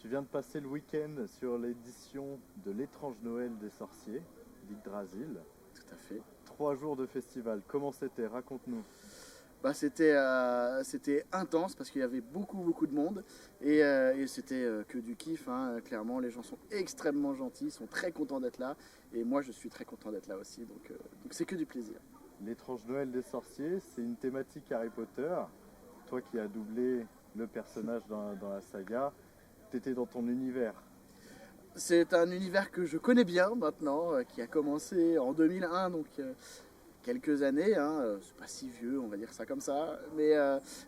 Tu viens de passer le week-end sur l'édition de l'étrange Noël des sorciers d'Yggdrasil. Tout à fait. 3 jours de festival, comment c'était? Raconte-nous. Bah, c'était intense parce qu'il y avait beaucoup de monde et c'était que du kiff, hein. Clairement, les gens sont extrêmement gentils, sont très contents d'être là et moi je suis très content d'être là aussi, donc c'est que du plaisir. L'étrange Noël des sorciers, c'est une thématique Harry Potter. Toi qui as doublé le personnage dans la saga, t'étais dans ton univers. C'est un univers que je connais bien maintenant, qui a commencé en 2001, donc quelques années, hein, c'est pas si vieux, on va dire ça comme ça, mais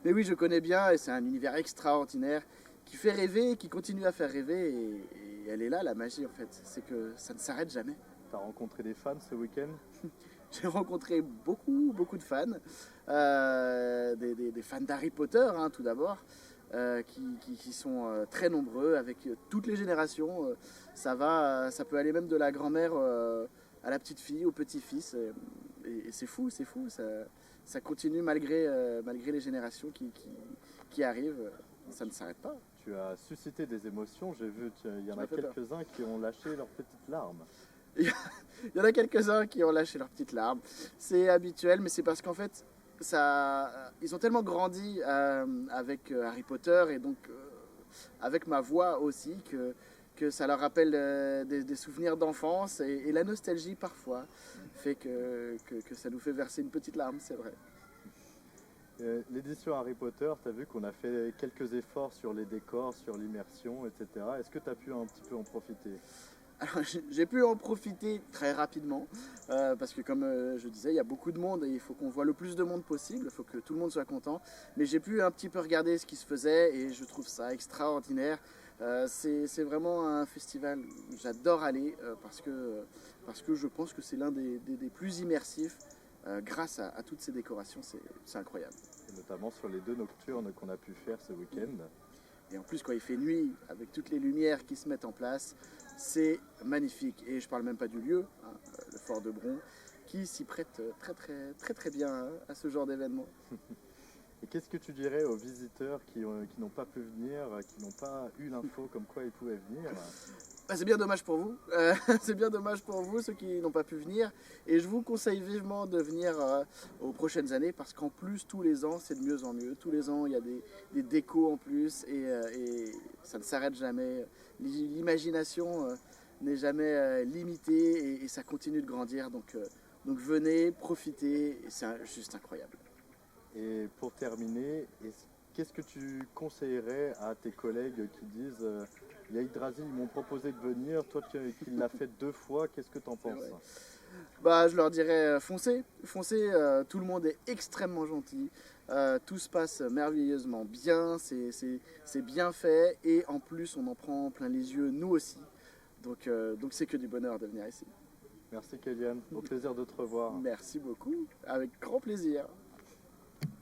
oui, je connais bien et c'est un univers extraordinaire qui fait rêver, qui continue à faire rêver et elle est là la magie en fait, c'est que ça ne s'arrête jamais. T'as rencontré des fans ce week-end? J'ai rencontré beaucoup de fans, des fans d'Harry Potter hein, tout d'abord, qui sont très nombreux avec toutes les générations. Ça peut aller même de la grand-mère à la petite fille, au petit-fils. Et c'est fou, ça continue malgré les générations qui arrivent. Ça ne s'arrête pas. Tu as suscité des émotions, j'ai vu, il y en Tu a m'as fait peur. quelques-uns qui ont lâché leurs petites larmes. Il y en a quelques-uns qui ont lâché leurs petites larmes. C'est habituel, mais c'est parce qu'en fait, ils ont tellement grandi avec Harry Potter et donc avec ma voix aussi que ça leur rappelle des souvenirs d'enfance et la nostalgie parfois fait que ça nous fait verser une petite larme, c'est vrai. L'édition Harry Potter, tu as vu qu'on a fait quelques efforts sur les décors, sur l'immersion, etc. Est-ce que tu as pu un petit peu en profiter? Alors, j'ai pu en profiter très rapidement parce que comme je disais, il y a beaucoup de monde et il faut qu'on voit le plus de monde possible, il faut que tout le monde soit content. Mais j'ai pu un petit peu regarder ce qui se faisait et je trouve ça extraordinaire. C'est vraiment un festival où j'adore aller parce que je pense que c'est l'un des plus immersifs grâce à toutes ces décorations, c'est incroyable. Et notamment sur les 2 nocturnes qu'on a pu faire ce week-end. Et en plus, quand il fait nuit, avec toutes les lumières qui se mettent en place, c'est magnifique. Et je parle même pas du lieu, hein, le fort de Bron, qui s'y prête très bien hein, à ce genre d'événement. Et qu'est-ce que tu dirais aux visiteurs qui n'ont pas pu venir, qui n'ont pas eu l'info comme quoi ils pouvaient venir? Bah, c'est bien dommage pour vous. C'est bien dommage pour vous, ceux qui n'ont pas pu venir. Et je vous conseille vivement de venir aux prochaines années parce qu'en plus, tous les ans, c'est de mieux en mieux. Tous les ans, il y a des décos en plus et ça ne s'arrête jamais. L'imagination n'est jamais limitée et ça continue de grandir. Donc venez, profitez, c'est juste incroyable. Et pour terminer, qu'est-ce que tu conseillerais à tes collègues qui disent il y a Yggdrasil, ils m'ont proposé de venir, toi qui l'as fait 2 fois, qu'est-ce que tu en penses? Ouais. Bah, je leur dirais foncez, tout le monde est extrêmement gentil, tout se passe merveilleusement bien, c'est bien fait et en plus on en prend plein les yeux, nous aussi. Donc c'est que du bonheur de venir ici. Merci Kélian, au plaisir de te revoir. Merci beaucoup, avec grand plaisir.